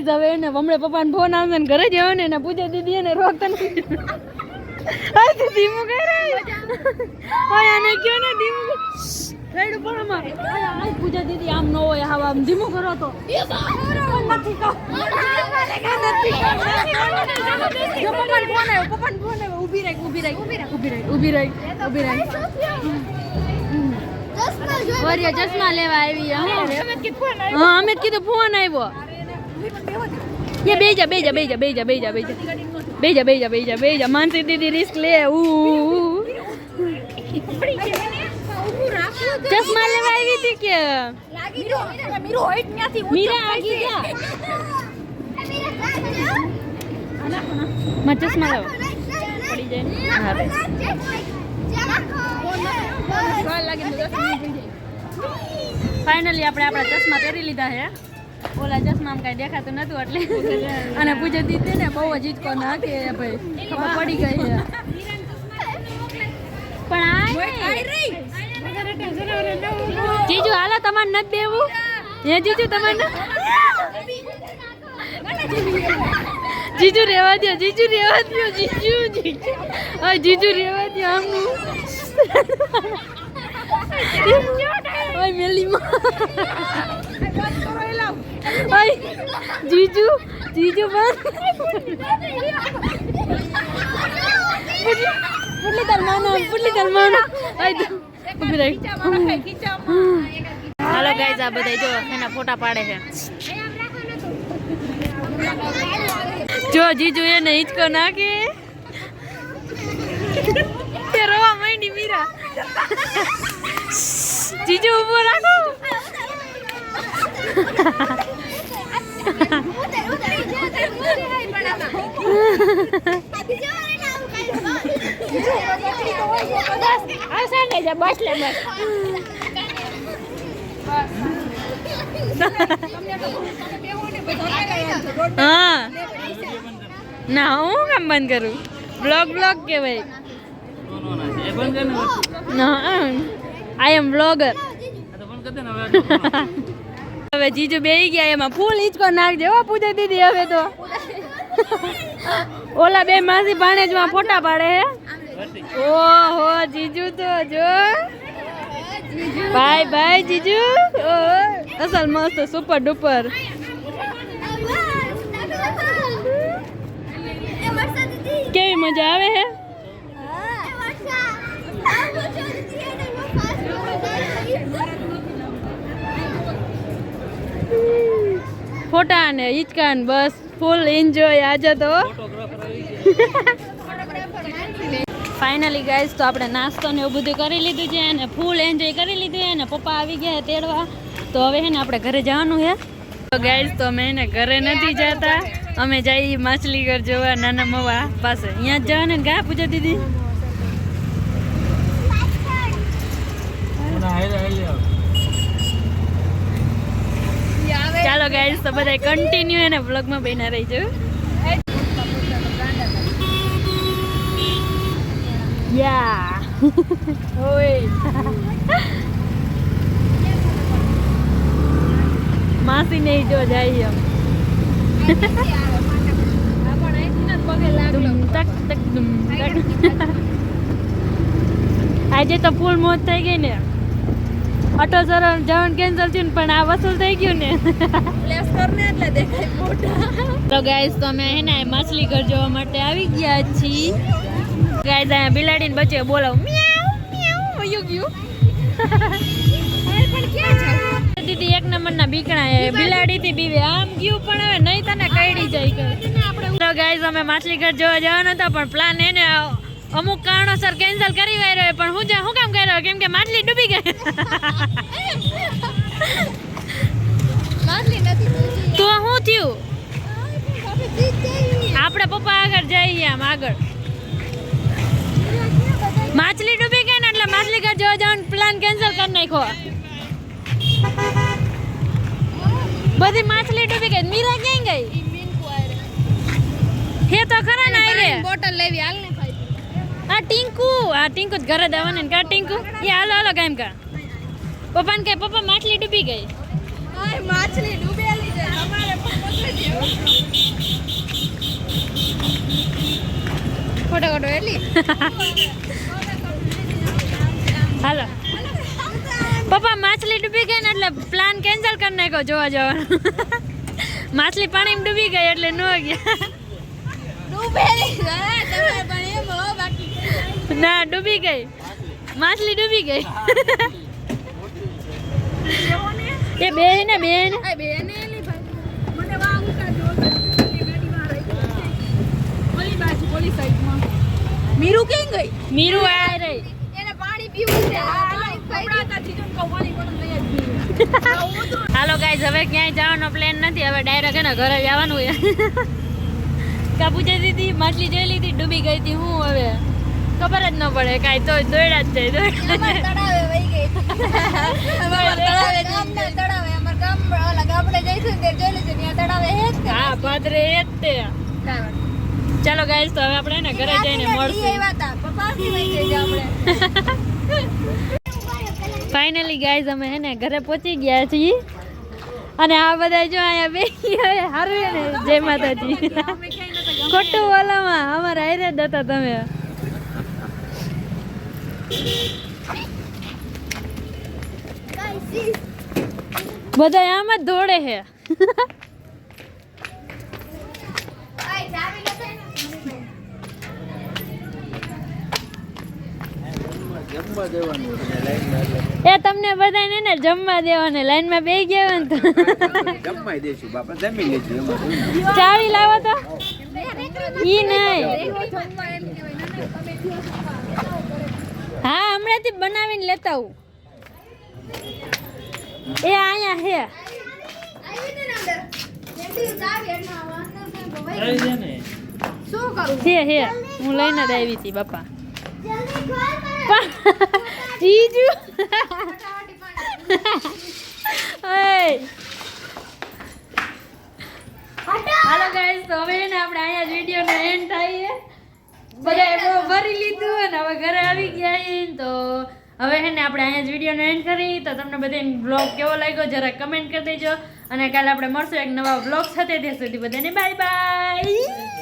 guys હવે એને હમણે પપ્પાને ફોન આવશે ને ઘરે જવો ને પૂજા દીદી એને રોકતા નથી આ તો ધીમું કહી રહી ઓય આને કયો ને ધીમું રેડ ઉપર માં આ પૂજા દીદી આમ ન હોય હા આમ ધીમું કરો તો નથી કહો પપ્પાને ફોન આવ્યો ઊભી રહી વરિયા ચશ્મા લેવા આવી હા અમે કીધું ફોન આવ્યો ये बेजा मानसी दीदी रिस्क ले चश्मा लेवा આવી હતી કે મીરા આગી જા માં ચશ્મા લેવા પડી જાય હા ફાઇનલી આપણે આપણા ચશ્મા પહેરી લીધા છે ઓલા ચશ્મા કઈ દેખાતું નતું એટલે અને પૂજા દીધી ને બહુ જ ઈચકો નાખે ભાઈ ખબર પડી ગઈ છે પણ જીજુ હાલો તમારે નથી દેવું હે જીજુ તમારે જીજુ રેવા દો જીજુ રેવા દો આમનું ઓય મેલીમાં ઓય જીજુ બસ પુટલી તરમાનો ઓય ઉભી રહી હાલો ગાઈસ આ બધા જો એના ફોટા પાડે છે જો જીજુ એને હિંચકો નાખે તે રોવા માંડી મીરા જીજુ ઉભો રાખો હા ના હું કામ બંધ કરું બ્લોગ કે ભાઈ આઈ એમ બ્લોગર હવે જીજુ બેહી ગયા એમાં ફૂલ હિંચકો નાખજે હો પૂજા દીદી હવે તો ઓલા બે માસી ભાણેજમાં ફોટા પાડે હે ઓહો જીજુ તો જો બાય જીજુ અસલ મસ્ત સુપર ડુપર કેવી મજા આવે હે ફોટા ને હિચકા ને બસ ફૂલ એન્જોય આજે તો ફાઇનલી ગાઈસ તો આપણે નાસ્તો ને એવું બધું કરી લીધું છે અને ફૂલ એન્જોય કરી લીધું છે અને પપ્પા આવી ગયા તેડવા તો હવે હે ને આપણે ઘરે જવાનું છે તો ગાઈસ તો અમે એને ઘરે નથી જતા અમે જઈએ માછલીઘર જોવા નાના મવા પાસે અહીંયા જ જવાનું ને કા પૂજા દીદી ચાલો ગાઈસ તો બધા કન્ટિન્યુ એને વ્લોગમાં બન્યા રહીજો યા ઓય માસી નહીં જો જાય એમ આજે તો ફૂલ મોજ થઈ ગઈ ને ઓટો જવાનું કેન્સલ થયું ને પણ આ વસૂલ થઈ ગયું ને તો ગાઈસ તો અમે હે ને માછલીઘર જોવા માટે આવી ગયા છીએ ગાઈસ અહીંયા બિલાડીને બચ્ચે બોલાવ મિયાઉ મિયાઉ વયું ગયું પણ ક્યાં જાવ દીદી એક નંબરના બીકણા બિલાડી થી બીવે આમ ગયું પણ હવે નહીં તને કઈડી જાય તો ગાઈસ અમે માછલીઘર જોવા જવાનો હતો પણ પ્લાન એને અમુક કારણોસર કેન્સલ કરી વાયરો પણ હું કામ કર્યો કેમ કે માછલી ડૂબી ગઈ માછલી નથી તો શું થયું આપણે પપ્પા આગળ જઈએ આમ આગળ માછલી ડૂબી ગઈ ને એટલે માછલીઘર જોવા જવાનો પ્લાન કેન્સલ કરી નાખ્યો બધી માછલી ડૂબી ગઈ મીરા ક્યાં ગઈ હે તો ખરા ને આઈ રે બોટલ લેવી હાલ ને આ ટિંકુ જ ઘરે દેવાની ને કા ટિંકુ એ હાલો કામ કા પપ્પાને કહે પપ્પા માછલી ડૂબી ગઈ માછલી ડૂબેલી છે ખોટો એટલી હાલો પપ્પા માછલી ડૂબી ગઈ ને એટલે પ્લાન કેન્સલ કરી નાખ્યો જોવા જવાનો માછલી પાણીમાં ડૂબી ગઈ એટલે ન ગયા ડૂબે તમે પણ એમ હો બાકી ના ડૂબી ગઈ માછલી ડૂબી ગઈ એ બેન આ બેને એલી ભાઈ મને વાંગ કાઢો ગાડીમાં રહી ઓલી બાજુ ઓલી સાઈડમાં મીરુ કેમ ગઈ મીરુ આ રહી એને પાણી પીવું છે કપડાતા ચીજો કો પાણી બોટલ લઈ જ પીવું હાલો ગાઈઝ હવે ક્યાંય જવાનો પ્લાન નથી હવે ડાયરેક્ટ હે ને ઘરે જવાનું છે કાપુજે દીદી માછલી જોઈ લીધી ડૂબી ગઈ હતી હું હવે ખબર જ ન પડે કાંઈ તો દોડ્યા જ જાય તળાવે વહી ગઈ તળાવે તળાવે અમાર ગામ ઓલા ગામડે જઈશું ને જોઈ લેજો ત્યાં તળાવે હે જ હા પાદરે એ જ તે ચાલો ગાઈઝ તો હવે આપણે ને ઘરે જઈને મળશું પપ્પાથી વહી ગઈ આપણે ફાઇનલી ગાઈઝ અમે હે ને ઘરે પહોંચી ગયા છીએ અને આ બધા જો અહીંયા બેસી હવે હારું ને જય માતાજી ખોટું ઓલામાં અમારા હારે જ હતા તમે બધા આમ જ દોડે છે એ તમને બધાને ને જમવા દેવાને લાઈનમાં બેસી ગયા ને તો જમવાય દેશું બાપા જમી લેશું ચાવી લાવો તો ઈ નહીં હા હમણાંથી બનાવીને લેતા આવું એ અહીંયા હે શું કરું હે હું લઈને જ આવી હતી બાપા જીજુ હાલો ગાઈસ તો હવે ને આપણે અહીંયા જ વિડીયોનો એન્ડ થાય બધાએ બહુ ભરી લીધું અને હવે ઘરે આવી ગયા છીએ તો હવે હે ને આપણે અહીંયા જ વિડીયોનો એન્ડ કરી તો તમને બધાને બ્લોગ કેવો લાગ્યો જરા કમેન્ટ કરી દેજો અને કાલે આપણે મળશું એક નવા બ્લોગ સાથે ત્યાં સુધી બધાને બાય બાય